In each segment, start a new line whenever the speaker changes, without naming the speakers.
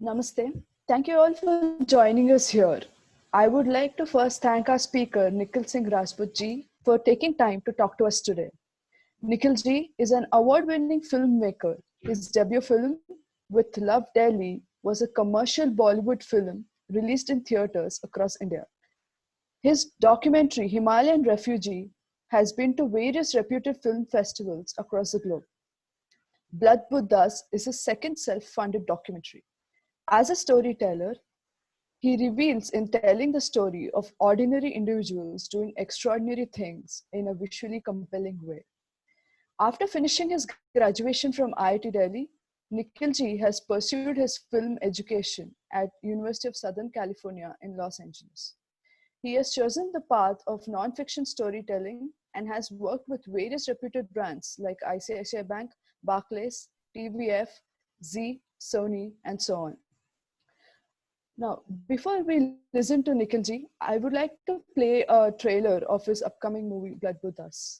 Namaste. Thank you all for joining us here. I would like to first thank our speaker, Nikhil Singh Rajput ji, for taking time to talk to us today. Nikhil ji is an award-winning filmmaker. His debut film, With Love Delhi, was a commercial Bollywood film released in theaters across India. His documentary, Himalayan Refugee, has been to various reputed film festivals across the globe. Blood Buddhas is his second self-funded documentary. As a storyteller, he reveals in telling the story of ordinary individuals doing extraordinary things in a visually compelling way. After finishing his graduation from IIT Delhi, Nikhilji has pursued his film education at University of Southern California in Los Angeles. He has chosen the path of non-fiction storytelling and has worked with various reputed brands like ICICI Bank, Barclays, TVF, Z, Sony, and so on. Now, before we listen to Nikhilji, I would like to play a trailer of his upcoming movie, Blood Buddhas.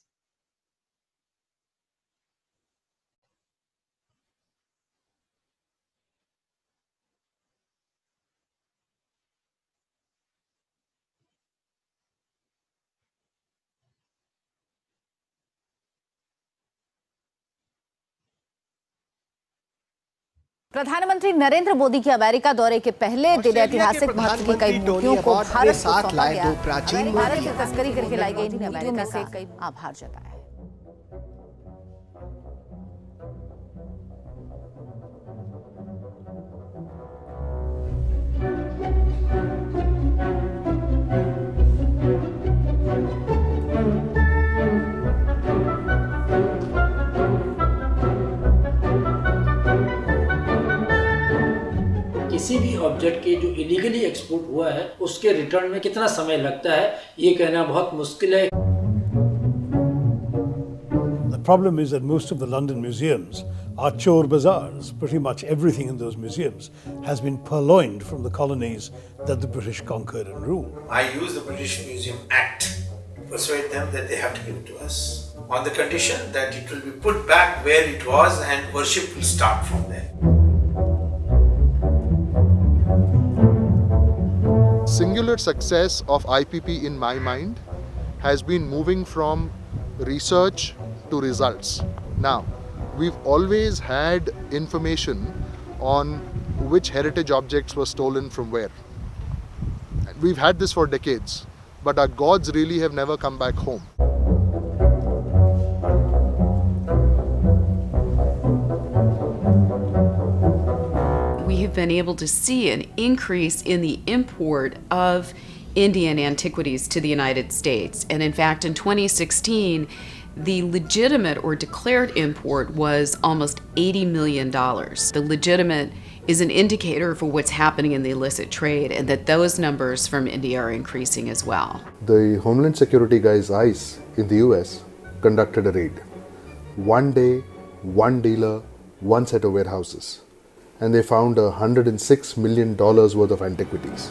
प्रधानमंत्री नरेंद्र मोदी के America दौरे के पहले दिन ऐतिहासिक महत्व की कई मूर्तियों को भारत को सौंपा गया। भारत से तस्करी करके लाई गई मूर्तियों में से कई आभार जताया है।
किसी भी ऑब्जेक्ट के जो इलीगली एक्सपोर्ट हुआ है उसके रिटर्न में कितना समय लगता है ये कहना बहुत मुश्किल है।
The problem is that most of the London museums are chore bazaars. Pretty much everything in those museums has been purloined from the colonies that the British conquered and ruled.
I use the British Museum Act to persuade them that they have to give it to us on the condition that it will be put back where it was and worship will start from there.
Singular success of IPP in my mind has been moving from research to results. Now, we've always had information on which heritage objects were stolen from where. We've had this for decades, but our gods really have never come back home.
We have been able to see an increase in the import of Indian antiquities to the United States. And in fact, in 2016, the legitimate or declared import was almost $80 million. The legitimate is an indicator for what's happening in the illicit trade, and that those numbers from India are increasing as well.
The Homeland Security guys, ICE, in the US, conducted a raid. One day, one dealer, one set of warehouses. And they found $106 million worth of antiquities.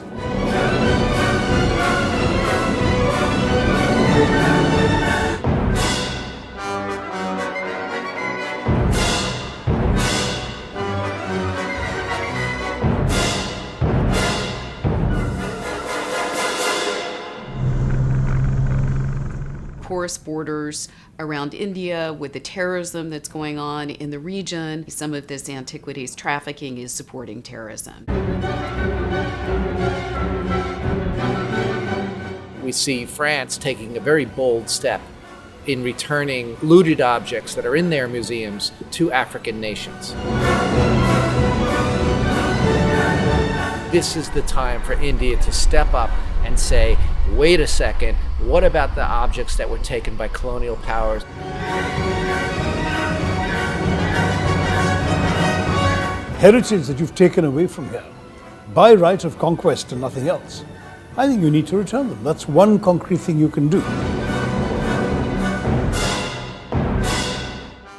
Porous borders around India with the terrorism that's going on in the region. Some of this antiquities trafficking is supporting terrorism.
We see France taking a very bold step in returning looted objects that are in their museums to African nations. This is the time for India to step up and say, wait a second, what about the objects that were taken by colonial powers?
Heritage that you've taken away from here, by right of conquest and nothing else, I think you need to return them. That's one concrete thing you can do.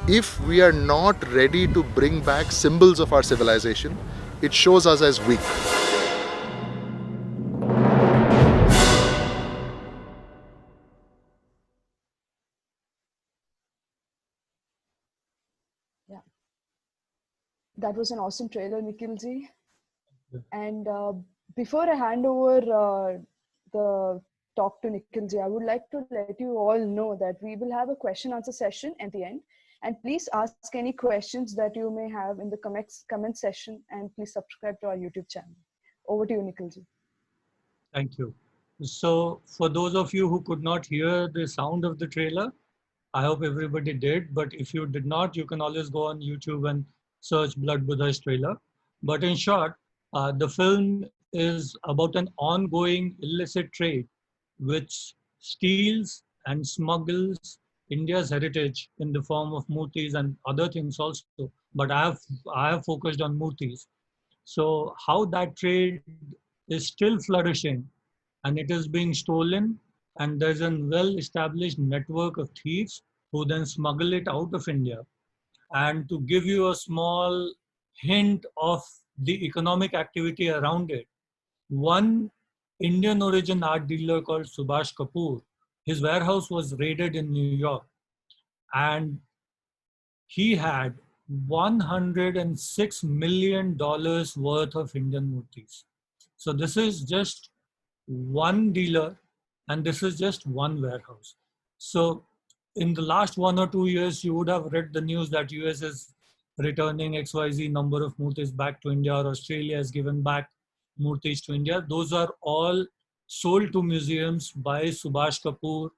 If we are not ready to bring back symbols of our civilization, it shows us as weak.
Yeah. That was an awesome trailer, Nikhilji. And before I hand over the talk to Nikhil ji, I would like to let you all know that we will have a question answer session at the end. And please ask any questions that you may have in the comment session, and please subscribe to our YouTube channel. Over to you, Nikhil ji.
Thank you. So for those of you who could not hear the sound of the trailer, I hope everybody did. But if you did not, you can always go on YouTube and search Blood Buddha's trailer. But in short, the film is about an ongoing illicit trade which steals and smuggles India's heritage in the form of murtis and other things also. But I have focused on murtis. So how that trade is still flourishing and it is being stolen, and there's a well-established network of thieves who then smuggle it out of India. And to give you a small hint of the economic activity around it, one Indian origin art dealer called Subhash Kapoor, his warehouse was raided in New York, and he had $106 million worth of Indian murtis. So this is just one dealer, and this is just one warehouse. So in the last 1 or 2 years, you would have read the news that US is returning XYZ number of murtis back to India, or Australia has given back murtis to India. Those are all sold to museums by Subhash Kapoor,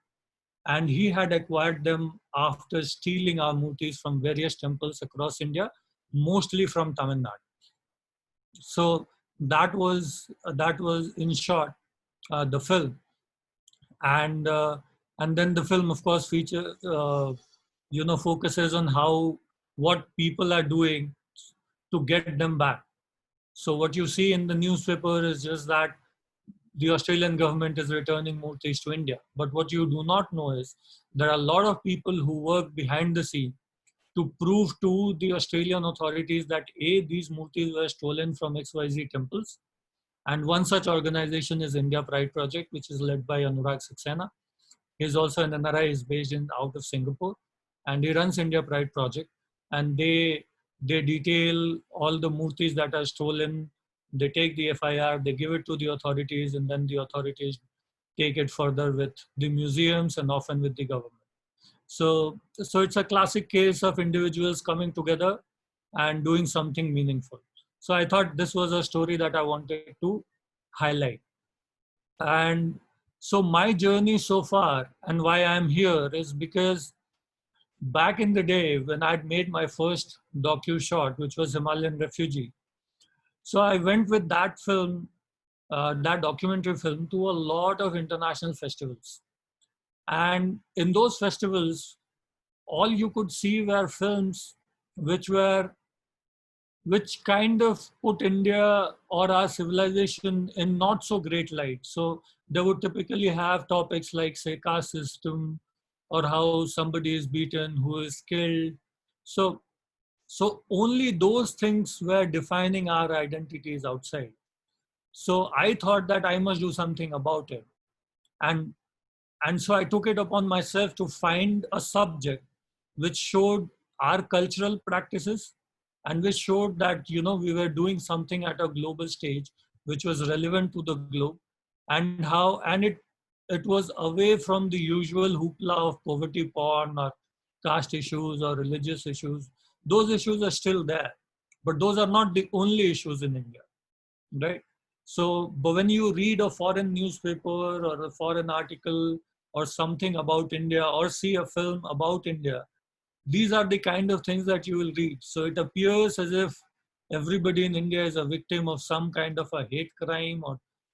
and he had acquired them after stealing our murtis from various temples across India, mostly from Tamil Nadu. So that was in short the film, and then the film, of course, focuses on what people are doing to get them back. So what you see in the newspaper is just that the Australian government is returning murtis to India. But what you do not know is there are a lot of people who work behind the scene to prove to the Australian authorities that these murtis were stolen from XYZ temples. And one such organization is India Pride Project, which is led by Anurag Saxena. He's also an NRI, is based out of Singapore, and he runs India Pride Project. And they detail all the murtis that are stolen. They take the FIR, they give it to the authorities, and then the authorities take it further with the museums and often with the government. So it's a classic case of individuals coming together and doing something meaningful. So I thought this was a story that I wanted to highlight. And so my journey so far and why I'm here is because back in the day when I'd made my first docu-short, which was Himalayan Refugee, so I went with that film, that documentary film, to a lot of international festivals. And in those festivals, all you could see were films which kind of put India or our civilization in not so great light. So they would typically have topics like, say, caste system, or how somebody is beaten, who is killed. So only those things were defining our identities outside. So I thought that I must do something about it. And so I took it upon myself to find a subject which showed our cultural practices and which showed that, we were doing something at a global stage which was relevant to the globe, and it was away from the usual hoopla of poverty porn or caste issues or religious issues. Those issues are still there, but those are not the only issues in India, right? So, but when you read a foreign newspaper or a foreign article or something about India, or see a film about India, these are the kind of things that you will read. So it appears as if everybody in India is a victim of some kind of a hate crime,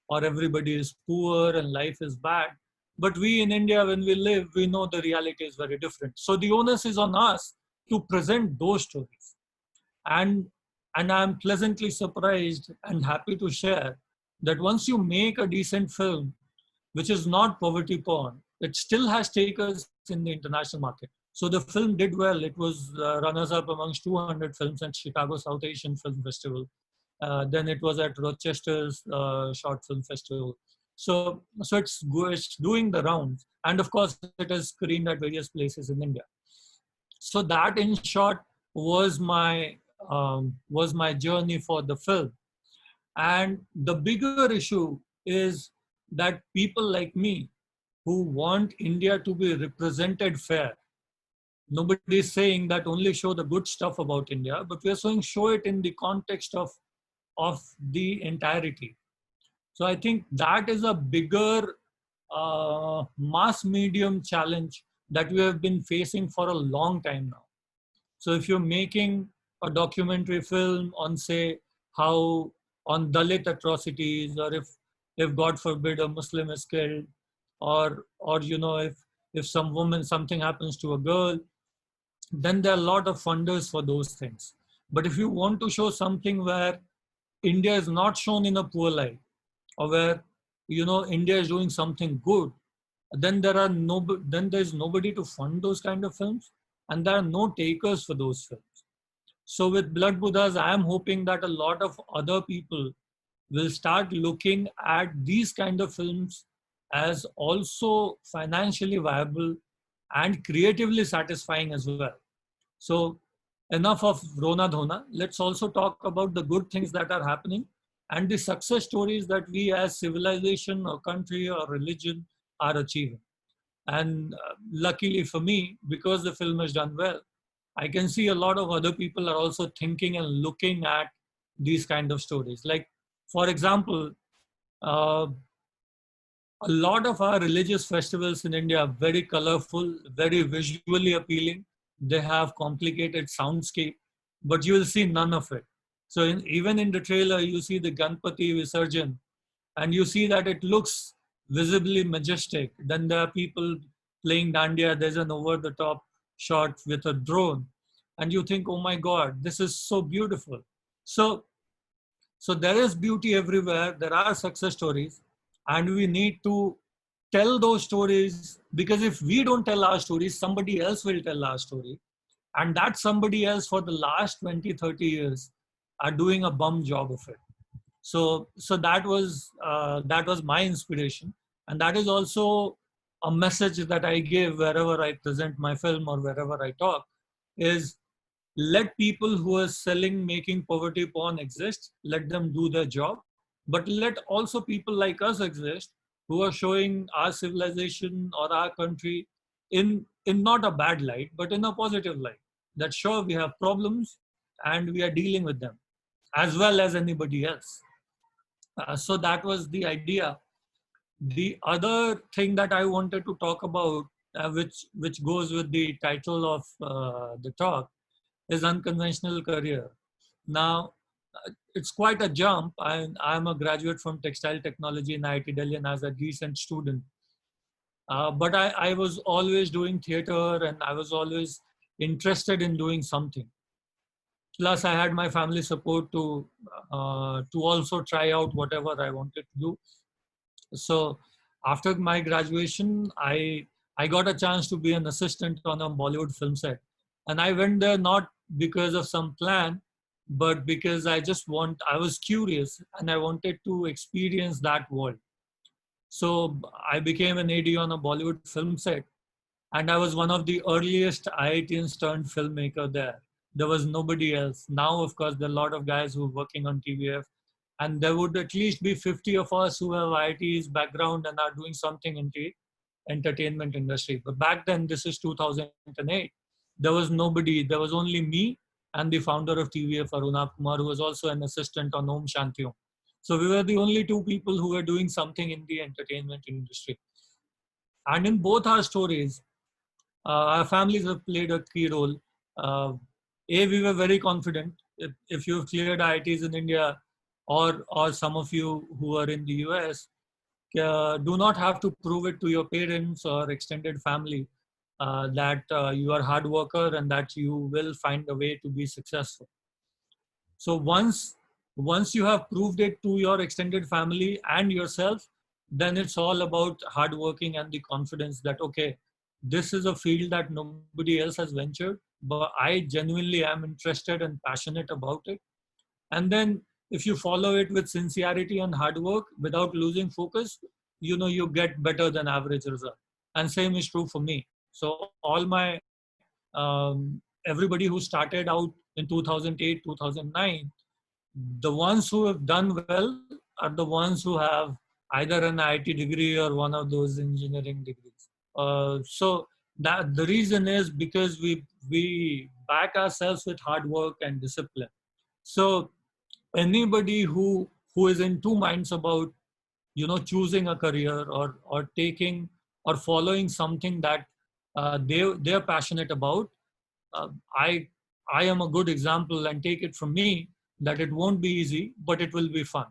or everybody is poor and life is bad. But we in India, when we live, we know the reality is very different. So the onus is on us to present those stories. And I'm pleasantly surprised and happy to share that once you make a decent film, which is not poverty porn, it still has takers in the international market. So the film did well. It was runners-up amongst 200 films at Chicago South Asian Film Festival. Then it was at Rochester's Short Film Festival. So it's doing the rounds. And of course, it is screened at various places in India. So that, in short, was my journey for the film. And the bigger issue is that people like me who want India to be represented fair. Nobody is saying that only show the good stuff about India, but we are saying show it in the context of the entirety. So I think that is a bigger mass medium challenge that we have been facing for a long time now. So if you're making a documentary film on, say, how on Dalit atrocities, or if God forbid a Muslim is killed, or you know, if some woman, something happens to a girl, then there are a lot of funders for those things. But if you want to show something where India is not shown in a poor light, or where, you know, India is doing something good, then there's nobody to fund those kind of films, and there are no takers for those films. So with Blood Buddhas, I am hoping that a lot of other people will start looking at these kind of films as also financially viable and creatively satisfying as well. So enough of Rona Dhona. Let's also talk about the good things that are happening and the success stories that we as civilization or country or religion are achieving. And luckily for me, because the film has done well, I can see a lot of other people are also thinking and looking at these kind of stories. Like, for example, a lot of our religious festivals in India are very colorful, very visually appealing. They have complicated soundscape, but you will see none of it. So even in the trailer, you see the Ganpati Visarjan, and you see that it looks visibly majestic. Then there are people playing dandiya. There's an over-the-top shot with a drone, and you think, oh my God, this is so beautiful. So there is beauty everywhere. There are success stories, and we need to tell those stories, because if we don't tell our stories, somebody else will tell our story. And that somebody else for the last 20, 30 years are doing a bum job of it. So that was my inspiration. And that is also a message that I give wherever I present my film or wherever I talk, is let people who are selling, making poverty porn exist, let them do their job. But let also people like us exist who are showing our civilization or our country in not a bad light, but in a positive light. That sure, we have problems and we are dealing with them as well as anybody else. So that was the idea. The other thing that I wanted to talk about, which goes with the title of the talk, is unconventional career. Now, it's quite a jump. I'm a graduate from textile technology in IIT Delhi and as a recent student. But I was always doing theater and I was always interested in doing something. Plus, I had my family support to also try out whatever I wanted to do. So after my graduation, I got a chance to be an assistant on a Bollywood film set. And I went there not because of some plan, but because I was curious and I wanted to experience that world. So I became an AD on a Bollywood film set, and I was one of the earliest IITians turned filmmaker there. There was nobody else. Now, of course, there are a lot of guys who are working on TVF, and there would at least be 50 of us who have IIT's background and are doing something in the entertainment industry. But back then, this is 2008, there was nobody. There was only me and the founder of TVF, Arunab Kumar, who was also an assistant on Om Shanti Om. So we were the only two people who were doing something in the entertainment industry. And in both our stories, our families have played a key role. We were very confident. If you've cleared IITs in India, or some of you who are in the US, do not have to prove it to your parents or extended family that you are a hard worker and that you will find a way to be successful. So once you have proved it to your extended family and yourself, then it's all about hard working and the confidence that, okay, this is a field that nobody else has ventured, but I genuinely am interested and passionate about it. And then if you follow it with sincerity and hard work without losing focus, you get better than average result. And same is true for me. So all my, everybody who started out in 2008, 2009, the ones who have done well are the ones who have either an IT degree or one of those engineering degrees. So that the reason is because we back ourselves with hard work and discipline. So anybody who is in two minds about choosing a career or taking or following something that they're passionate about, uh, I I am a good example, and take it from me that it won't be easy, but it will be fun.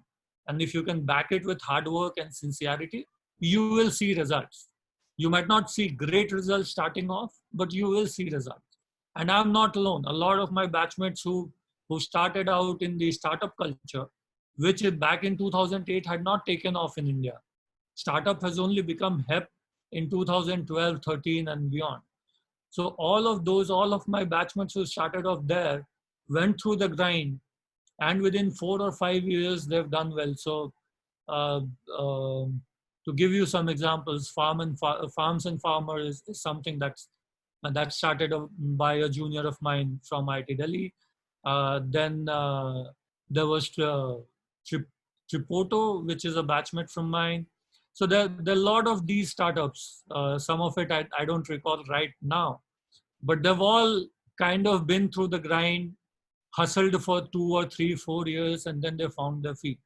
And if you can back it with hard work and sincerity, you will see results. You might not see great results starting off, but you will see results. And I'm not alone. A lot of my batchmates who started out in the startup culture, which back in 2008 had not taken off in India. Startup has only become hip in 2012, 13 and beyond. So all of my batchmates who started off there went through the grind, and within 4 or 5 years, they've done well. So uh, to give you some examples, Farms and Farmers is something that started by a junior of mine from IIT Delhi. Then there was Tripoto, which is a batchmate from mine. So there are a lot of these startups. Some of it I don't recall right now, but they've all kind of been through the grind, hustled for 2 or 3, 4 years, and then they found their feet.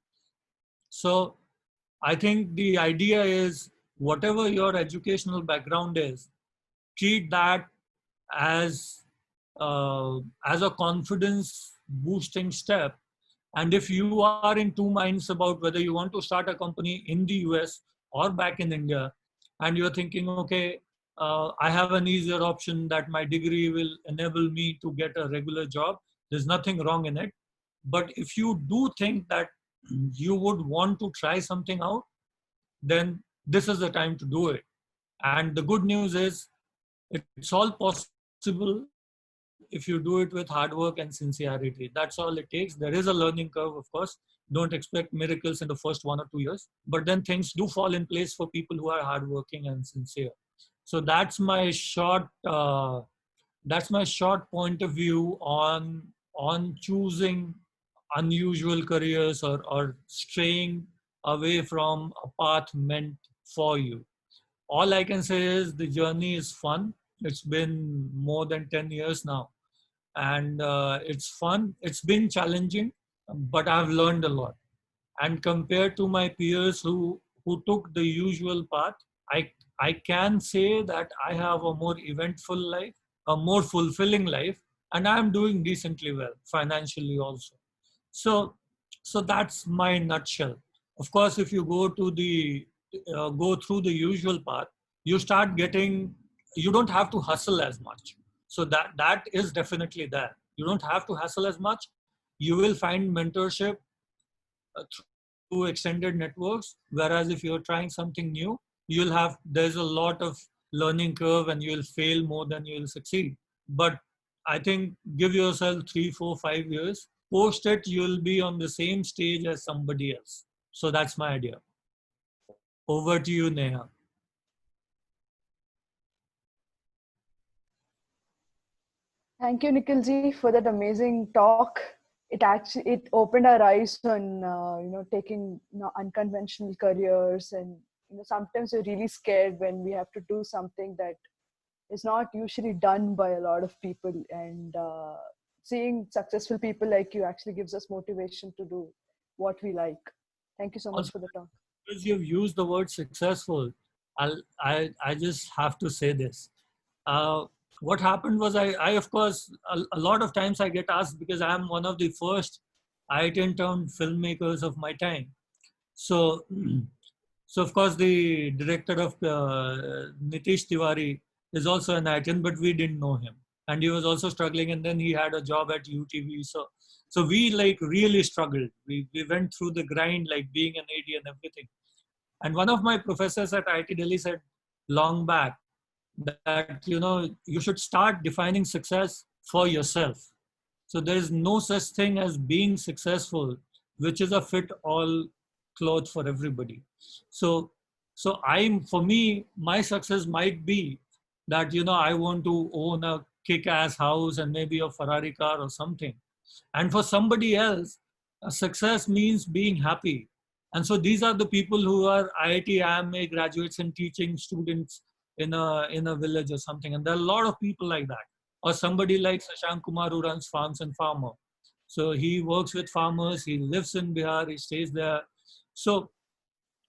So I think the idea is whatever your educational background is, treat that as a confidence boosting step. And if you are in two minds about whether you want to start a company in the US or back in India, and you're thinking, okay, I have an easier option that my degree will enable me to get a regular job, there's nothing wrong in it. But if you do think that you would want to try something out, then this is the time to do it. And the good news is it's all possible if you do it with hard work and sincerity. That's all it takes. There is a learning curve, of course. Don't expect miracles in the first 1 or 2 years, but then things do fall in place for people who are hardworking and sincere. So that's my short point of view on choosing unusual careers or straying away from a path meant for you. All I can say is the journey is fun. It's been more than 10 years now, and it's fun. It's been challenging, but I've learned a lot. And compared to my peers who took the usual path, I can say that I have a more eventful life, a more fulfilling life, and I'm doing decently well financially also. So that's my nutshell. Of course, if you go through the usual path, you start getting, you don't have to hustle as much. So that is definitely there. You don't have to hustle as much. You will find mentorship through extended networks. Whereas if you're trying something new, there's a lot of learning curve and you'll fail more than you'll succeed. But I think give yourself 3, 4, 5 years. Post it, you'll be on the same stage as somebody else. So that's my idea. Over to you, Neha.
Thank you, Nikhilji, for that amazing talk. It opened our eyes on taking unconventional careers, and sometimes we're really scared when we have to do something that is not usually done by a lot of people, and seeing successful people like you actually gives us motivation to do what we like. Thank you so much for the talk.
Because you've used the word successful, I just have to say this. What happened was I of course, a lot of times I get asked because I'm one of the first IIT-intern filmmakers of my time. So of course the director of Nitish Tiwari is also an IITian, but we didn't know him. And he was also struggling, and then he had a job at UTV. So we like really struggled. We went through the grind, like being an AD and everything. And one of my professors at IIT Delhi said long back that, you should start defining success for yourself. So there is no such thing as being successful, which is a fit-all cloth for everybody. So for me, my success might be that, I want to own a kick-ass house and maybe a Ferrari car or something. And for somebody else, success means being happy. And so these are the people who are IIT, IMA graduates and teaching students in a village or something. And there are a lot of people like that. Or somebody like Shashank Kumar who runs Farms and Farmer. So he works with farmers, he lives in Bihar, he stays there. So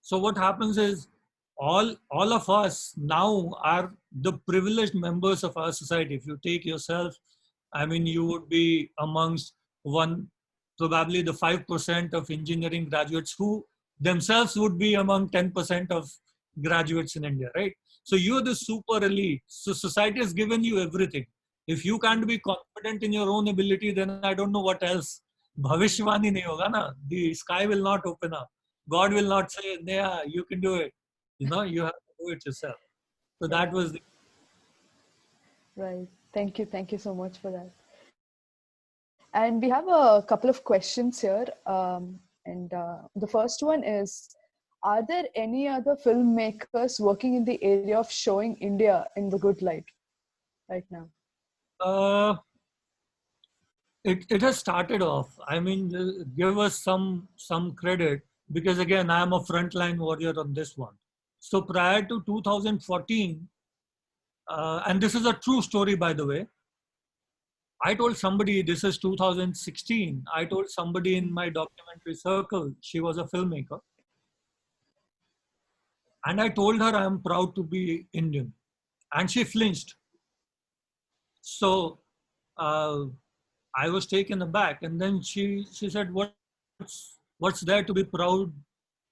what happens is all of us now are the privileged members of our society. If you take yourself, I mean, you would be amongst probably the 5% of engineering graduates who themselves would be among 10% of graduates in India, right? So you're the super elite. So society has given you everything. If you can't be confident in your own ability, then I don't know what else. Bhavishwani nahi hoga na. The sky will not open up. God will not say, Neha, you can do it. You know, you have to do it yourself. So that was the...
Right. Thank you. Thank you so much for that. And we have a couple of questions here. The first one is, are there any other filmmakers working in the area of showing India in the good light right now?
It has started off. I mean, give us some credit, because again, I am a frontline warrior on this one. So prior to 2014, and this is a true story, by the way, I told somebody, this is 2016, I told somebody in my documentary circle, she was a filmmaker, and I told her I am proud to be Indian, and she flinched. So I was taken aback, and then she said, what's there to be proud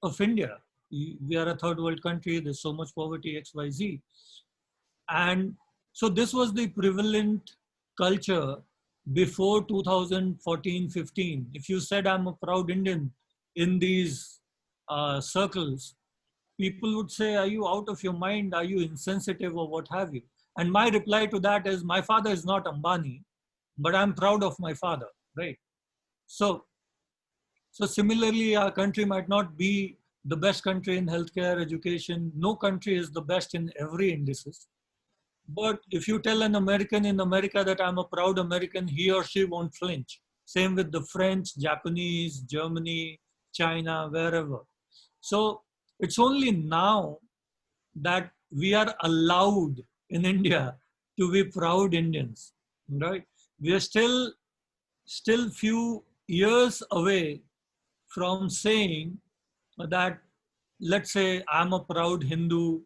of India? We are a third world country, there's so much poverty, XYZ. And so this was the prevalent culture before 2014-15. If you said I'm a proud Indian in these circles, people would say, are you out of your mind? Are you insensitive or what have you? And my reply to that is, my father is not Ambani, but I'm proud of my father, right? So similarly, our country might not be the best country in healthcare, education. No country is the best in every indices. But if you tell an American in America that I'm a proud American, he or she won't flinch. Same with the French, Japanese, Germany, China, wherever. So it's only now that we are allowed in India to be proud Indians, right? We are still few years away from saying that, let's say I'm a proud Hindu,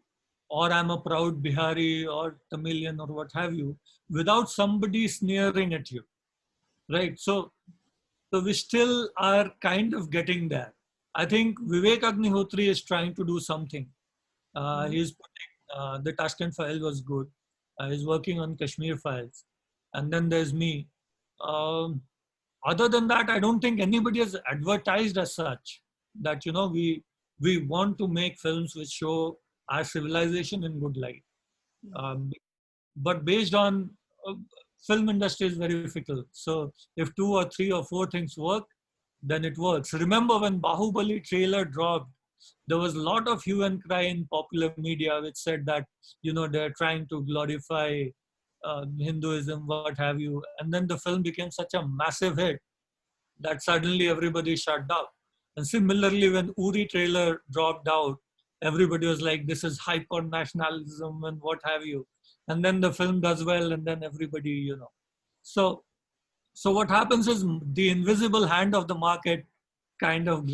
or I'm a proud Bihari or Tamilian or what have you, without somebody sneering at you, right? So we still are kind of getting there. I think Vivek Agnihotri is trying to do something. He's putting, the Tashkent file was good. He's working on Kashmir files. And then there's me. Other than that, I don't think anybody has advertised as such that, you know, we want to make films which show our civilization in good light. But based on film industry is very difficult. So if 2 or 3 or 4 things work, then it works. Remember when Bahubali trailer dropped, there was a lot of hue and cry in popular media which said that, you know, they're trying to glorify Hinduism, what have you. And then the film became such a massive hit that suddenly everybody shut down. And similarly, when Uri trailer dropped out, everybody was like, this is hyper nationalism and what have you. And then the film does well, and then everybody, you know. So what happens is the invisible hand of the market kind of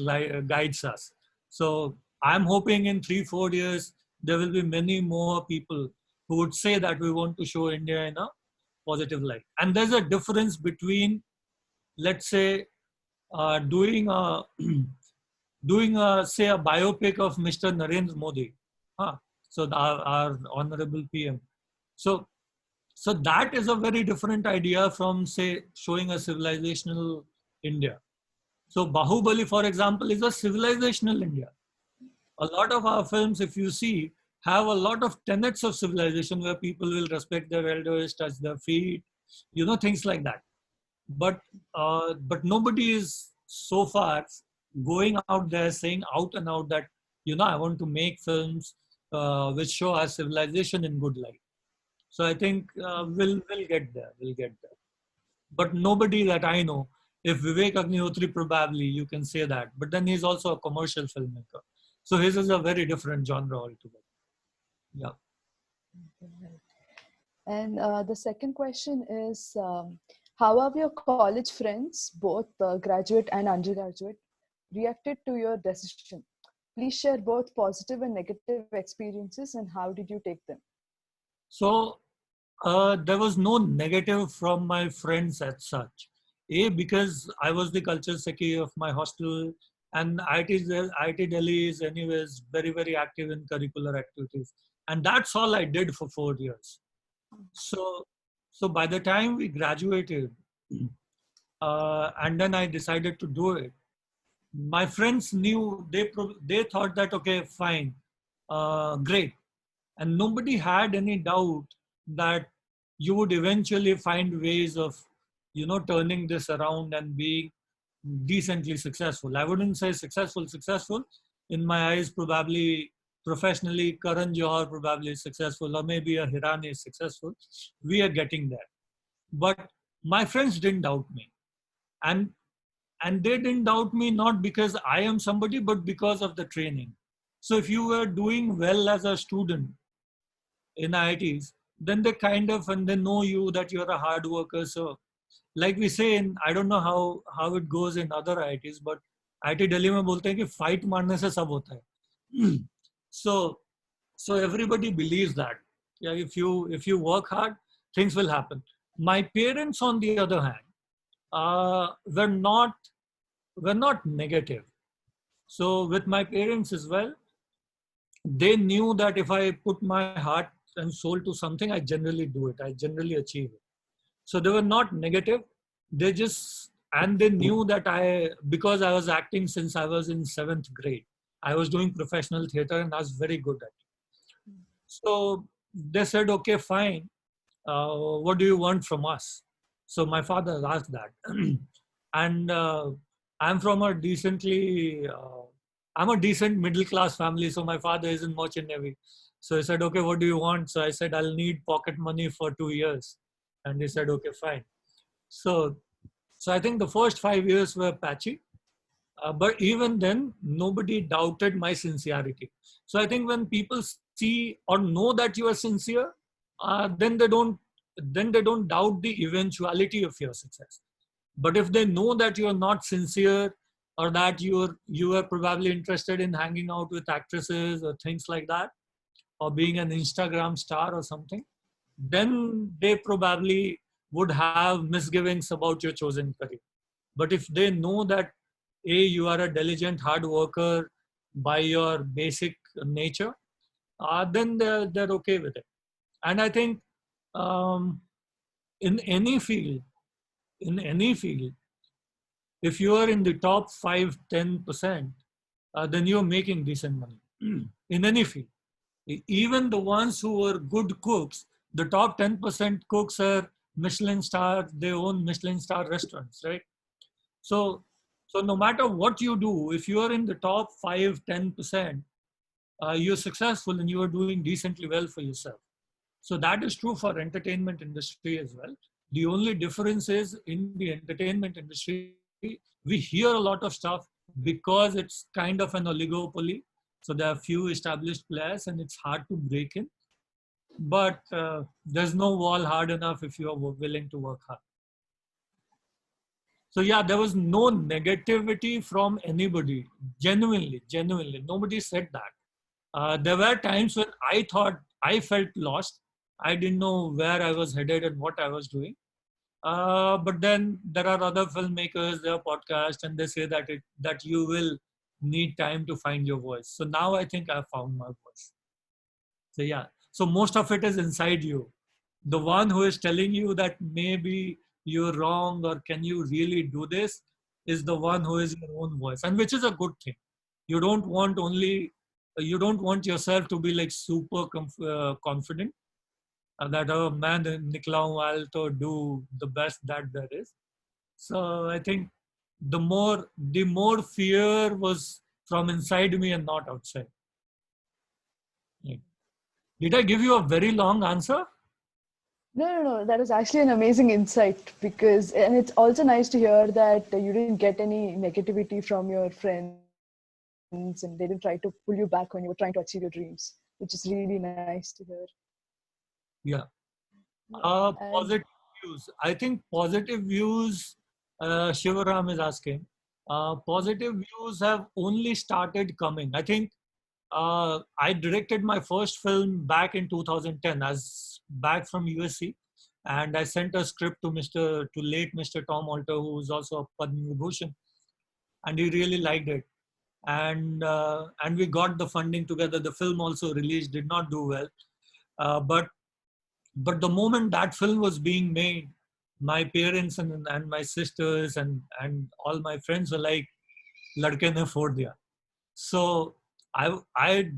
guides us. So I'm hoping in 3-4 years, there will be many more people who would say that we want to show India in a positive light. And there's a difference between, let's say, doing a say a biopic of Mr. Narendra Modi, so our honorable PM. So that is a very different idea from, say, showing a civilizational India. So Bahubali, for example, is a civilizational India. A lot of our films, if you see, have a lot of tenets of civilization where people will respect their elders, touch their feet, you know, things like that. But nobody is so far going out there saying out and out that, you know, I want to make films which show our civilization in good light. So I think we'll get there. But nobody that I know if Vivek Agnihotri, probably you can say that, but then he's also a commercial filmmaker. So his is a very different genre altogether. Yeah.
And the second question is, how have your college friends, both graduate and undergraduate, reacted to your decision? Please share both positive and negative experiences, and how did you take them?
So there was no negative from my friends as such. Because I was the culture secretary of my hostel, and IIT Delhi is anyways very, very active in curricular activities. And that's all I did for 4 years. So by the time we graduated, and then I decided to do it, my friends knew, they thought that, okay, fine, great. And nobody had any doubt that you would eventually find ways of, turning this around and being decently successful. I wouldn't say successful. In my eyes, probably professionally, Karan Johar probably is successful, or maybe a Hirani is successful. We are getting there. But my friends didn't doubt me. And they didn't doubt me not because I am somebody, but because of the training. So if you were doing well as a student in IITs, then they and they know you that you're a hard worker. So like we say, I don't know how it goes in other IITs, but IIT Delhi mein bolte hain ki fight marne se sab hota hai. So everybody believes that. Yeah, if you work hard, things will happen. My parents, on the other hand, were not negative. So with my parents as well, they knew that if I put my heart and soul to something, I generally do it. I generally achieve it. So they were not negative. They knew that because I was acting since I was in 7th grade, I was doing professional theater and I was very good at it. So they said, okay, fine. What do you want from us? So my father asked that. And I'm from a decent middle class family. So my father is in Merchant Navy. So he said, okay, what do you want? So I said, I'll need pocket money for 2 years. And he said, okay, fine. So I think the first 5 years were patchy. But even then, nobody doubted my sincerity. So I think when people see or know that you are sincere, then they don't doubt the eventuality of your success. But if they know that you are not sincere, or that you are probably interested in hanging out with actresses or things like that, or being an Instagram star or something, then they probably would have misgivings about your chosen career. But if they know that you are a diligent hard worker by your basic nature, then they're okay with it. And I think in any field, if you are in the top 5-10%, then you're making decent money in any field. Even the ones who are good cooks, the top 10% cooks are Michelin star, they own Michelin star restaurants, right? So no matter what you do, if you are in the top 5-10%, you're successful and you are doing decently well for yourself. So that is true for entertainment industry as well. The only difference is in the entertainment industry, we hear a lot of stuff because it's kind of an oligopoly. So there are few established players and it's hard to break in. But there's no wall hard enough if you are willing to work hard. So yeah, there was no negativity from anybody. Genuinely, nobody said that. There were times when I felt lost. I didn't know where I was headed and what I was doing. But then there are other filmmakers, there are podcasts, and they say that you will need time to find your voice. So now I think I've found my voice. So yeah, so most of it is inside you. The one who is telling you that maybe you're wrong or can you really do this is the one who is your own voice, and which is a good thing. You don't want yourself to be like super confident. That man, Nikla to do the best that there is. So I think the more fear was from inside me and not outside. Did I give you a very long answer?
No. That was actually an amazing insight and it's also nice to hear that you didn't get any negativity from your friends and they didn't try to pull you back when you were trying to achieve your dreams, which is really nice to hear.
Yeah.
And
Positive views. I think positive views, Shivaram is asking, positive views have only started coming. I think I directed my first film back in 2010 as back from USC, and I sent a script to late Mr. Tom Alter, who is also a Padma Vibhushan, and he really liked it. And we got the funding together. The film also released, did not do well, but the moment that film was being made, my parents and my sisters and all my friends were like, "Ladke ne phod diya." So I,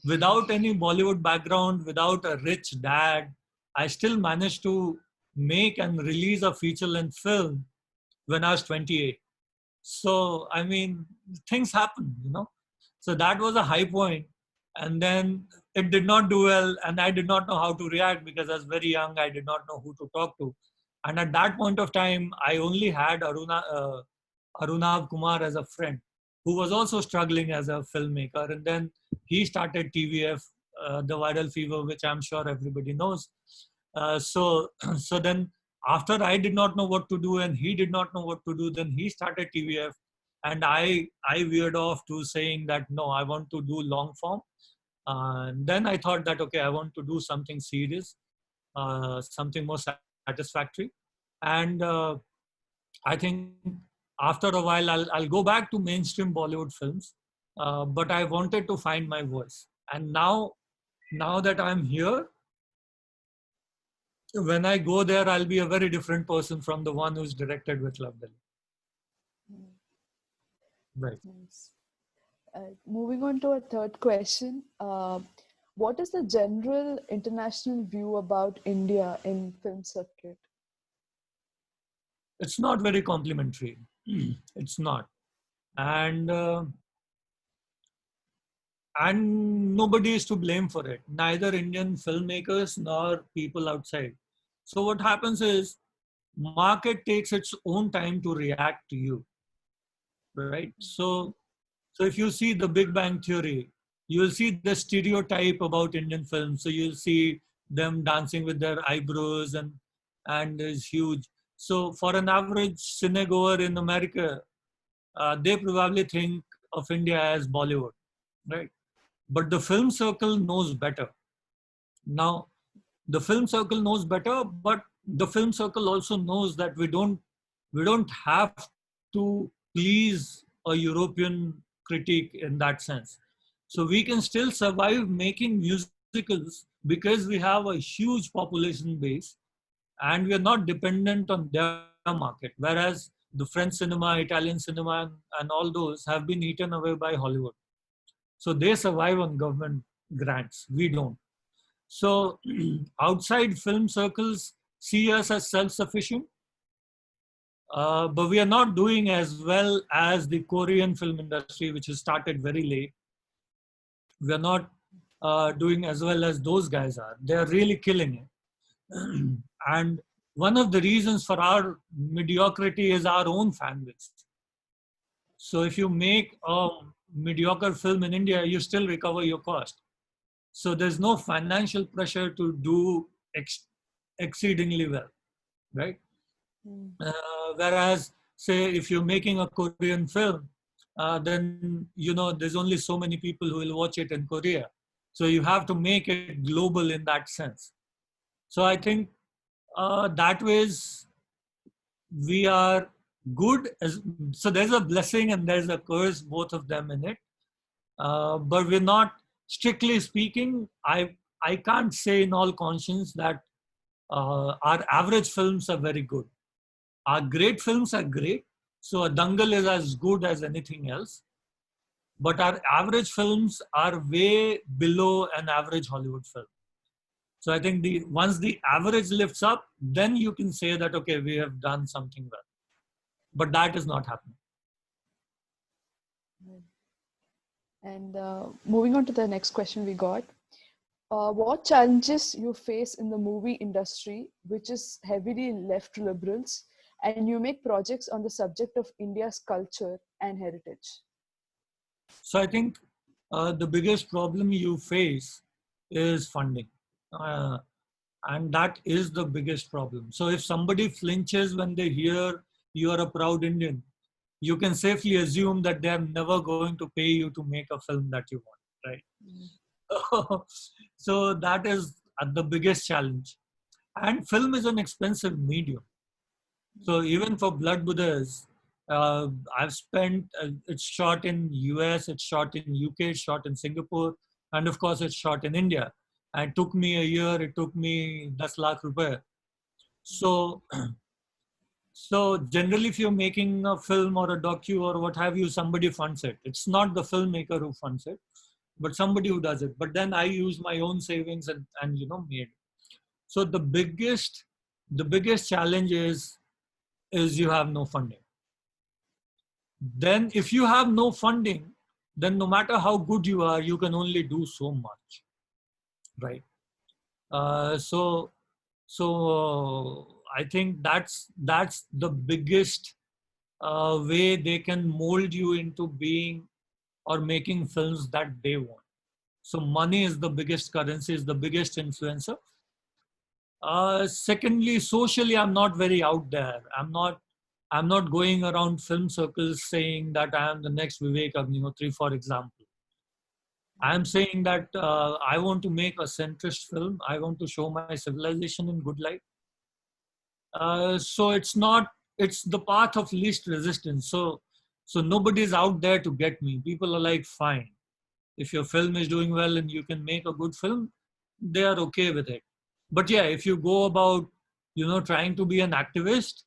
without any Bollywood background, without a rich dad, I still managed to make and release a feature-length film when I was 28. So, I mean, things happen, you know. So that was a high point. And then it did not do well. And I did not know how to react because I was very young. I did not know who to talk to. And at that point of time, I only had Arunav Kumar as a friend, who was also struggling as a filmmaker. And then he started TVF, The Viral Fever, which I'm sure everybody knows. So then after I did not know what to do and he did not know what to do, then he started TVF. And I veered off to saying that, no, I want to do long form. And then I thought that, okay, I want to do something serious, something more satisfactory. And I think after a while, I'll go back to mainstream Bollywood films. But I wanted to find my voice. And now that I'm here, when I go there, I'll be a very different person from the one who's directed with Love Delhi. Right.
nice. Moving on to a third question. What is the general international view about India in film circuit?
It's not very complimentary. It's not. And nobody is to blame for it. Neither Indian filmmakers nor people outside. So what happens is, market takes its own time to react to you, right? So if you see The Big Bang Theory, you will see the stereotype about Indian films. So you'll see them dancing with their eyebrows and is huge. So for an average cinegoer in America, they probably think of India as Bollywood, right? But the film circle knows better. Now, the film circle knows better, but the film circle also knows that we don't have to please a European critique in that sense. So we can still survive making musicals because we have a huge population base and we are not dependent on their market. Whereas the French cinema, Italian cinema, and all those have been eaten away by Hollywood. So they survive on government grants. We don't. So outside film circles see us as self-sufficient, but we are not doing as well as the Korean film industry, which has started very late. We are not doing as well as those guys are. They are really killing it. And one of the reasons for our mediocrity is our own fan base. So if you make a mediocre film in India, you still recover your cost. So there's no financial pressure to do exceedingly well, right? Whereas, say, if you're making a Korean film, then, you know, there's only so many people who will watch it in Korea. So you have to make it global in that sense. So I think that ways we are good. So there's a blessing and there's a curse, both of them in it. But we're not, strictly speaking, I can't say in all conscience that our average films are very good. Our great films are great. So a Dangal is as good as anything else. But our average films are way below an average Hollywood film. So I think once the average lifts up, then you can say that, okay, we have done something well. But that is not happening.
And moving on to the next question we got. What challenges you face in the movie industry, which is heavily left liberals, and you make projects on the subject of India's culture and heritage?
So I think the biggest problem you face is funding. And that is the biggest problem. So if somebody flinches when they hear you are a proud Indian, you can safely assume that they are never going to pay you to make a film that you want, right? So that is the biggest challenge. And film is an expensive medium. So even for Blood Buddhas, I've spent, it's shot in US, it's shot in UK, it's shot in Singapore, and of course it's shot in India. And it took me a year, it took me 10 lakh rupees. So, so generally if you're making a film or a docu or what have you, somebody funds it. It's not the filmmaker who funds it, but somebody who does it. But then I use my own savings and made it. So the biggest challenge is you have no funding. Then if you have no funding, then no matter how good you are, you can only do so much, right? So I think that's the biggest way they can mold you into being or making films that they want. So money is the biggest currency, is the biggest influencer. Secondly, socially, I'm not very out there. I'm not going around film circles saying that I am the next Vivek Agnihotri, for example. I'm saying that I want to make a centrist film. I want to show my civilization in good light. So it's the path of least resistance. So nobody's out there to get me. People are like, fine. If your film is doing well and you can make a good film, they are okay with it. But yeah, if you go about, trying to be an activist,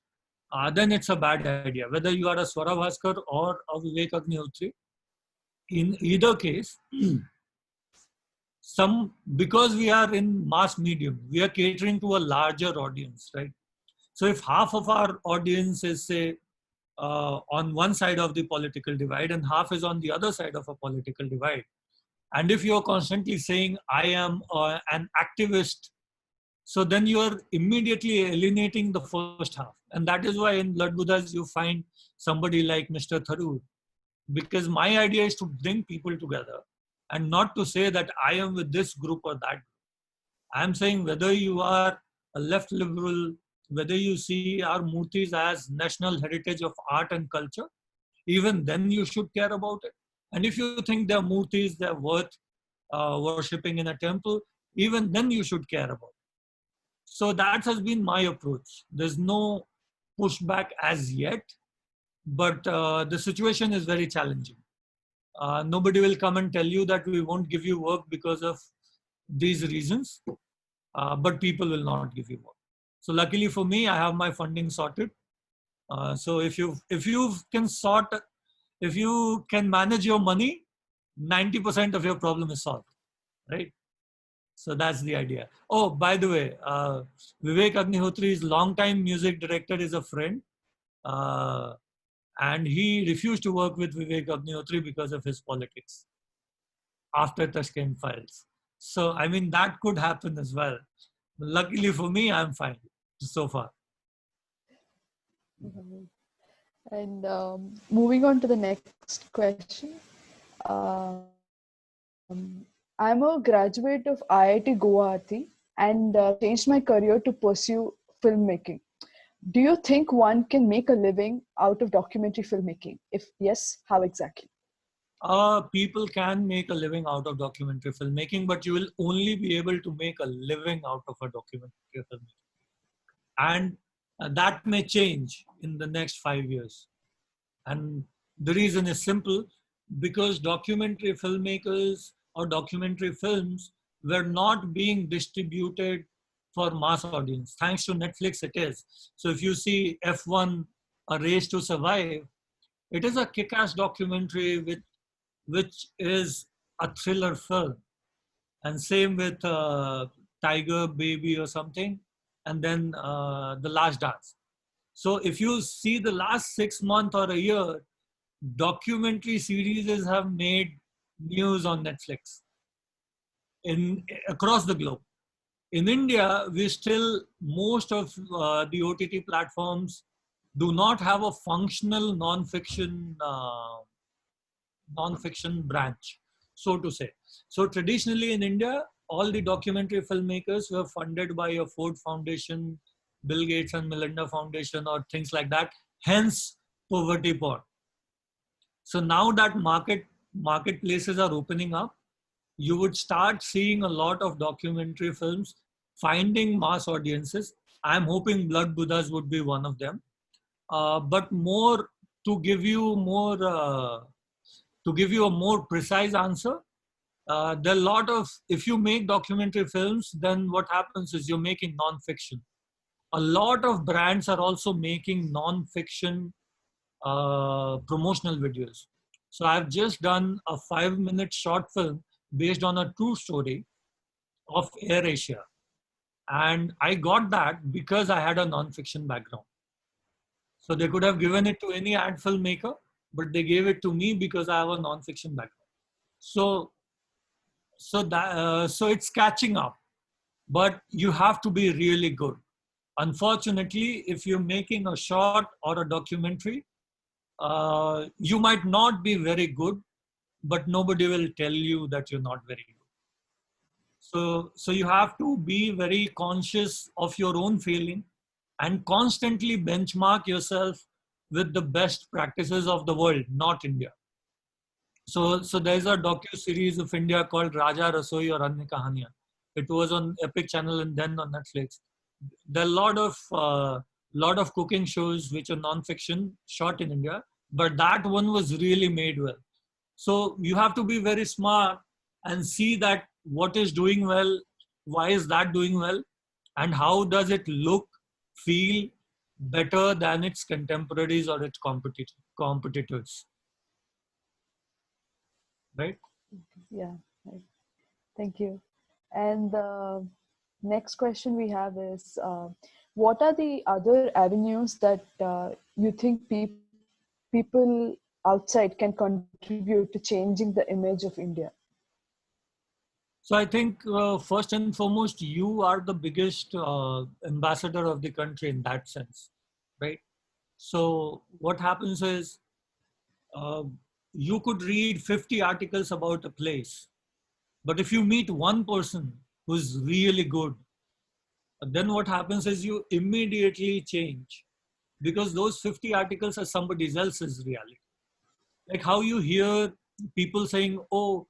then it's a bad idea. Whether you are a Swara Bhaskar or a Vivek Agnihotri, in either case, because we are in mass medium, we are catering to a larger audience, right? So if half of our audience is, say, on one side of the political divide and half is on the other side of a political divide, and if you're constantly saying, I am an activist, so then you are immediately alienating the first half. And that is why in Blood Buddhas you find somebody like Mr. Tharoor. Because my idea is to bring people together and not to say that I am with this group or that group. I'm saying whether you are a left liberal, whether you see our murtis as national heritage of art and culture, even then you should care about it. And if you think they're murtis, they're worth worshipping in a temple, even then you should care about it. So that has been my approach. There's no pushback as yet, but the situation is very challenging. Nobody will come and tell you that we won't give you work because of these reasons, but people will not give you work. So luckily for me, I have my funding sorted. So if you can manage your money, 90% of your problem is solved, right? So that's the idea. Oh, by the way, Vivek Agnihotri's longtime music director is a friend. And he refused to work with Vivek Agnihotri because of his politics after Tashkent Files. So, I mean, that could happen as well. Luckily for me, I'm fine so far.
And moving on to the next question. I'm a graduate of IIT Guwahati and changed my career to pursue filmmaking. Do you think one can make a living out of documentary filmmaking? If yes, how exactly?
People can make a living out of documentary filmmaking, but you will only be able to make a living out of a documentary filmmaking. And that may change in the next 5 years. And the reason is simple, because documentary filmmakers or documentary films were not being distributed for mass audience. Thanks to Netflix, it is. So if you see F1, A Race to Survive, it is a kick-ass documentary which is a thriller film. And same with Tiger Baby or something, and then The Last Dance. So if you see the last 6 months or a year, documentary series have made news on Netflix. across the globe. In India, most of the OTT platforms do not have a functional non-fiction branch, so to say. So traditionally in India, all the documentary filmmakers were funded by a Ford Foundation, Bill Gates and Melinda Foundation, or things like that. Hence, poverty porn. So now that marketplaces are opening up, you would start seeing a lot of documentary films finding mass audiences. I'm hoping Blood Buddhas would be one of them. But more to give you a more precise answer, there are a lot of, if you make documentary films, then what happens is you're making non-fiction. A lot of brands are also making non-fiction promotional videos. So I've just done a 5-minute short film based on a true story of AirAsia. And I got that because I had a non-fiction background. So they could have given it to any ad filmmaker, but they gave it to me because I have a non-fiction background. So it's catching up, but you have to be really good. Unfortunately, if you're making a short or a documentary, you might not be very good, but nobody will tell you that you're not very good. So you have to be very conscious of your own failing and constantly benchmark yourself with the best practices of the world, not India. So there's a docu-series of India called Raja Rasoi or Anya Kahaniyan. It was on Epic Channel and then on Netflix. There are a lot of cooking shows which are non-fiction shot in India, but that one was really made well. So you have to be very smart and see that what is doing well, why is that doing well, and how does it look, feel better than its contemporaries or its competitors. Right?
Yeah, right. Thank you. And the next question we have is, what are the other avenues that you think people outside can contribute to changing the image of India?
So I think first and foremost, you are the biggest ambassador of the country in that sense, right? So what happens is you could read 50 articles about a place, but if you meet one person who's really good, then what happens is you immediately change, because those 50 articles are somebody else's reality. Like how you hear people saying, oh,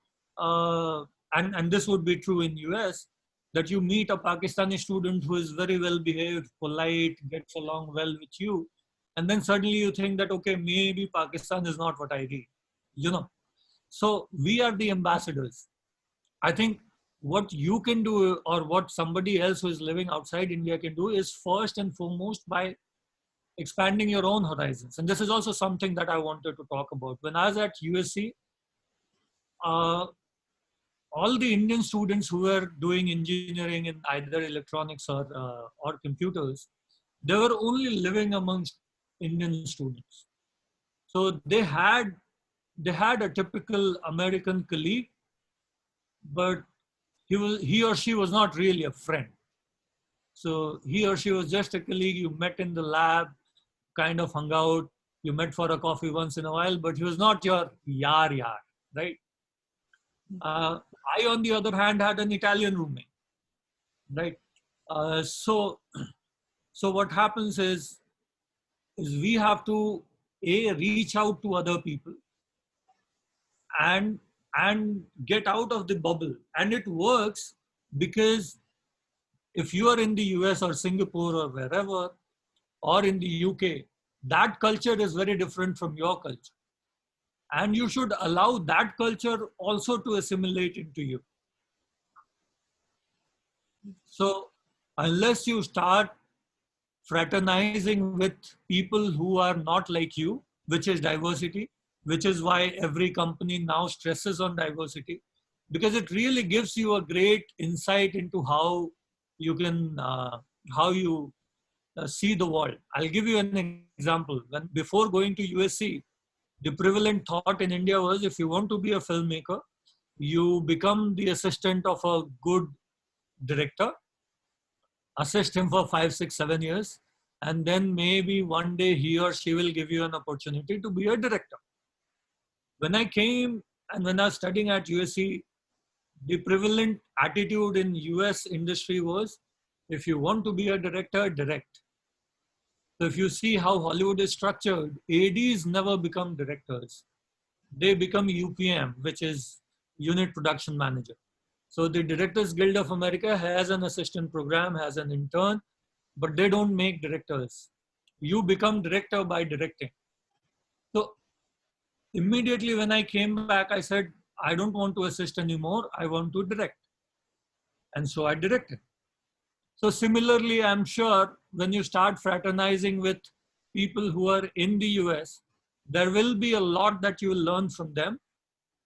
and this would be true in US, that you meet a Pakistani student who is very well behaved, polite, gets along well with you, and then suddenly you think that, okay, maybe Pakistan is not what I read, you know. So we are the ambassadors. I think what you can do, or what somebody else who is living outside India can do, is first and foremost by expanding your own horizons. And this is also something that I wanted to talk about. When I was at USC, all the Indian students who were doing engineering in either electronics or computers, they were only living amongst Indian students. So they had a typical American colleague, but he or she was not really a friend. So he or she was just a colleague. You met in the lab, kind of hung out, you met for a coffee once in a while, but he was not your yar, right? I, on the other hand, had an Italian roommate, right? So what happens is we have to reach out to other people and get out of the bubble. And it works because if you are in the US or Singapore or wherever, or in the UK, that culture is very different from your culture. And you should allow that culture also to assimilate into you. So unless you start fraternizing with people who are not like you, which is diversity, which is why every company now stresses on diversity, because it really gives you a great insight into how you can, see the world. I'll give you an example. Before going to USC, the prevalent thought in India was, if you want to be a filmmaker, you become the assistant of a good director, assist him for 5, 6, 7 years, and then maybe one day he or she will give you an opportunity to be a director. When I came and when I was studying at USC, the prevalent attitude in US industry was, if you want to be a director, direct. So if you see how Hollywood is structured, ADs never become directors. They become UPM, which is Unit Production Manager. So the Directors Guild of America has an assistant program, has an intern, but they don't make directors. You become director by directing. So immediately when I came back, I said, I don't want to assist anymore. I want to direct. And so I directed. So similarly, I'm sure when you start fraternizing with people who are in the US, there will be a lot that you will learn from them,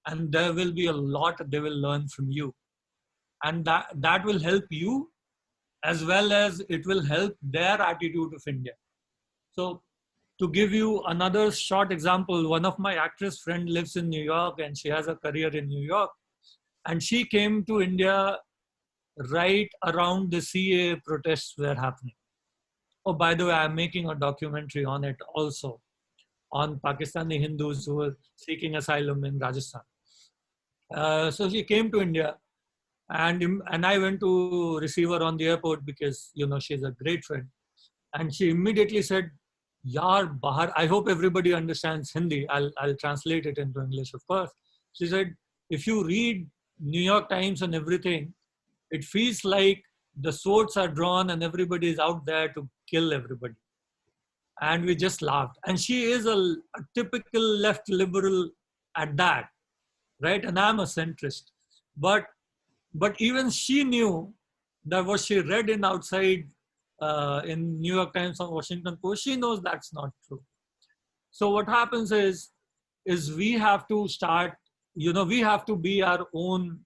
and there will be a lot they will learn from you. And that will help you, as well as it will help their attitude of India. So to give you another short example, one of my actress friend lives in New York and she has a career in New York. And she came to India right around the CAA protests were happening. Oh, by the way, I'm making a documentary on it also, on Pakistani Hindus who were seeking asylum in Rajasthan. So she came to India, and I went to receive her on the airport because, you know, she's a great friend. And she immediately said, Yaar bahar, I hope everybody understands Hindi. I'll translate it into English, of course. She said, if you read New York Times and everything, it feels like the swords are drawn and everybody is out there to kill everybody. And we just laughed. And she is a typical left liberal at that, right? And I'm a centrist. But even she knew that what she read in outside in New York Times or Washington Post, she knows that's not true. So what happens is we have to start, you know, we have to be our own,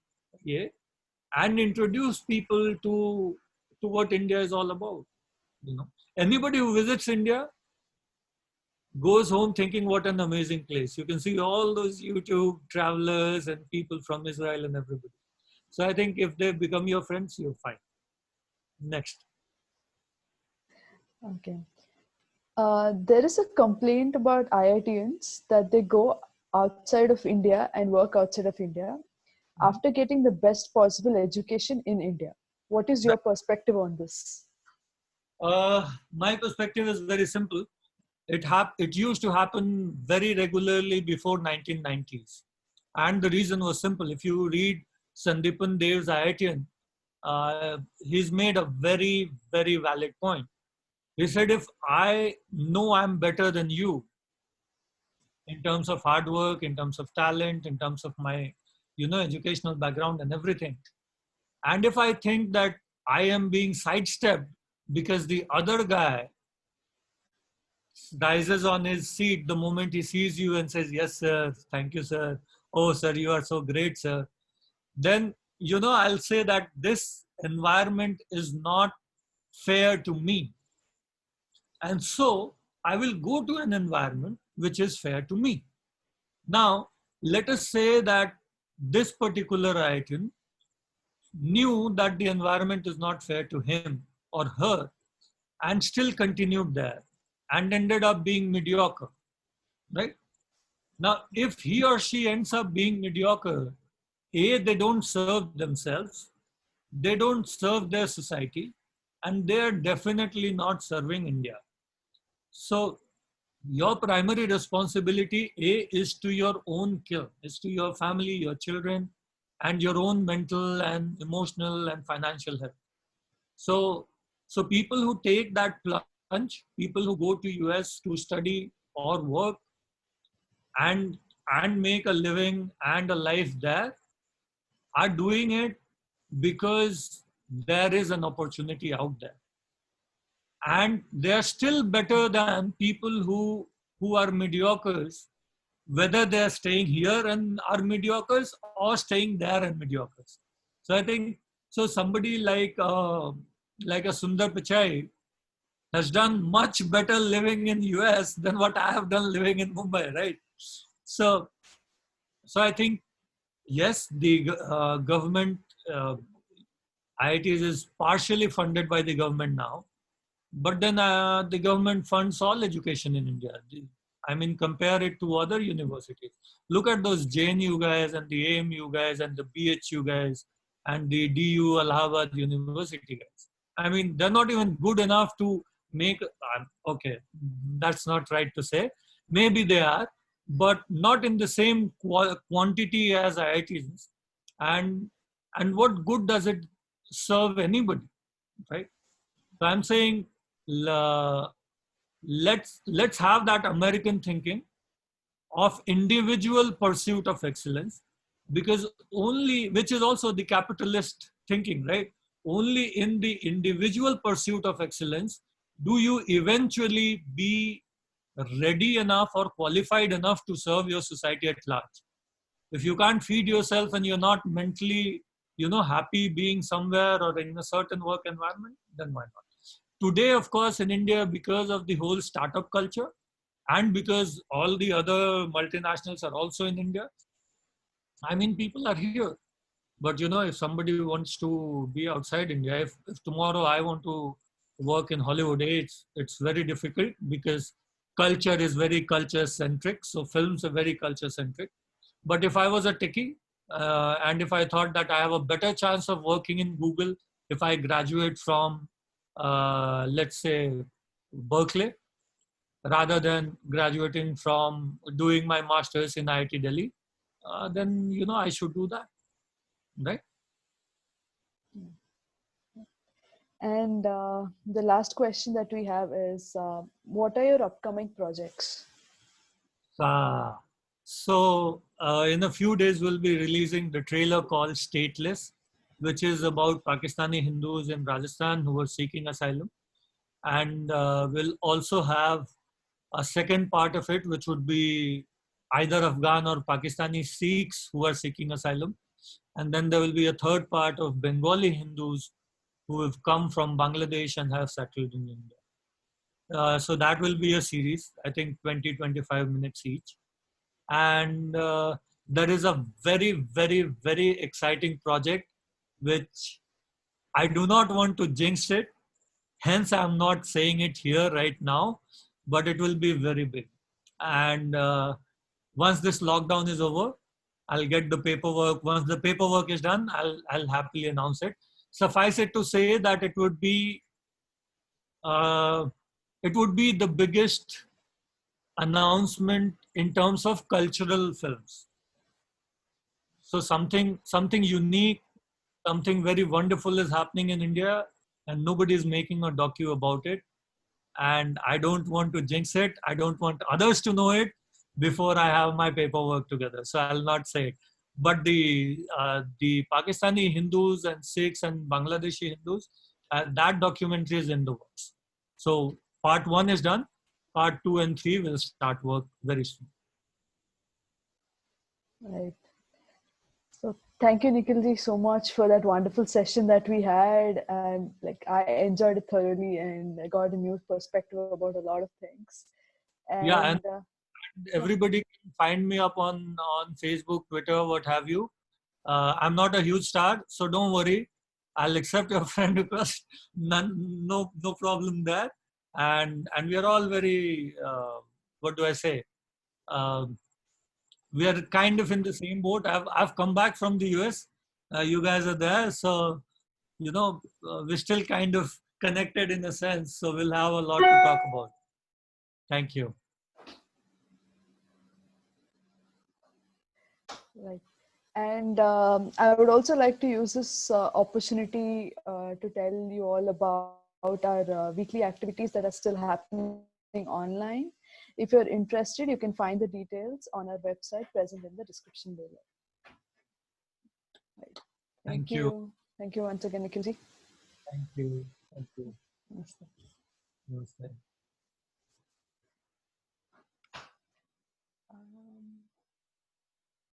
and introduce people to what India is all about. You know, anybody who visits India goes home thinking what an amazing place. You can see all those YouTube travelers and people from Israel and everybody. So I think if they become your friends, you're fine. Next.
Okay. There is a complaint about IITians that they go outside of India and work outside of India after getting the best possible education in India. What is your perspective on this?
My perspective is very simple. It used to happen very regularly before 1990s. And the reason was simple. If you read Sandipan Dev's IITian, he's made a very, very valid point. He said, if I know I'm better than you in terms of hard work, in terms of talent, in terms of my, you know, educational background and everything, and if I think that I am being sidestepped because the other guy rises on his seat the moment he sees you and says, yes, sir, thank you, sir. Oh, sir, you are so great, sir. Then, you know, I'll say that this environment is not fair to me. And so I will go to an environment which is fair to me. Now, let us say that this particular IITian knew that the environment is not fair to him or her and still continued there and ended up being mediocre, right? Now, if he or she ends up being mediocre, A, they don't serve themselves, they don't serve their society, and they're definitely not serving India. So your primary responsibility, A, is to your own care, is to your family, your children, and your own mental and emotional and financial health. So people who take that plunge, people who go to US to study or work and make a living and a life there, are doing it because there is an opportunity out there. And they're still better than people who are mediocres, whether they're staying here and are mediocres or staying there and mediocres. So I think, so somebody like a Sundar Pichai has done much better living in US than what I have done living in Mumbai, right? So I think yes, the government, IITs is partially funded by the government now, but then the government funds all education in India. I mean, compare it to other universities. Look at those JNU guys and the AMU guys and the BHU guys and the DU Allahabad University guys. I mean, they're not even good enough to make, okay, that's not right to say. Maybe they are, but not in the same quantity as IITs. And what good does it serve anybody, right? So I'm saying, let's have that American thinking of individual pursuit of excellence, because only, which is also the capitalist thinking, right? Only in the individual pursuit of excellence do you eventually be ready enough or qualified enough to serve your society at large. If you can't feed yourself and you're not mentally, happy being somewhere or in a certain work environment, then why not? Today, of course, in India, because of the whole startup culture and because all the other multinationals are also in India, I mean, people are here. But, if somebody wants to be outside India, if tomorrow I want to work in Hollywood, it's very difficult because culture is very culture centric. So films are very culture centric. But if I was a techie and if I thought that I have a better chance of working in Google if I graduate from, let's say, Berkeley, rather than graduating from doing my master's in IIT Delhi, then, I should do that, right?
And the last question that we have is, what are your upcoming projects?
So in a few days, we'll be releasing the trailer called Stateless, which is about Pakistani Hindus in Rajasthan who are seeking asylum. And we'll also have a second part of it, which would be either Afghan or Pakistani Sikhs who are seeking asylum. And then there will be a third part of Bengali Hindus who have come from Bangladesh and have settled in India. So that will be a series, I think 20-25 minutes each. And there is a very, very, very exciting project which I do not want to jinx it. Hence, I'm not saying it here right now, but it will be very big. And once this lockdown is over, I'll get the paperwork. Once the paperwork is done, I'll happily announce it. Suffice it to say that it would be the biggest announcement in terms of cultural films. So something unique, something very wonderful is happening in India, and nobody is making a docu about it. And I don't want to jinx it. I don't want others to know it before I have my paperwork together. So I'll not say it. But the Pakistani Hindus and Sikhs and Bangladeshi Hindus, that documentary is in the works. So part 1 is done. Part 2 and 3 will start work very soon.
Right. So thank you, Nikhilji, so much for that wonderful session that we had. And I enjoyed it thoroughly and I got a new perspective about a lot of things. And
everybody can find me up on Facebook, Twitter, what have you. I'm not a huge star, so don't worry. I'll accept your friend request. No problem there. And we are all very, what do I say? We are kind of in the same boat. I've come back from the US. You guys are there. So, we're still kind of connected in a sense. So we'll have a lot to talk about. Thank you.
Right. And I would also like to use this opportunity to tell you all about our weekly activities that are still happening online. If you're interested, you can find the details on our website present in the description below. Right.
Thank you.
Thank you once again, Nikhilji.
Thank you.
Namaste.
Namaste.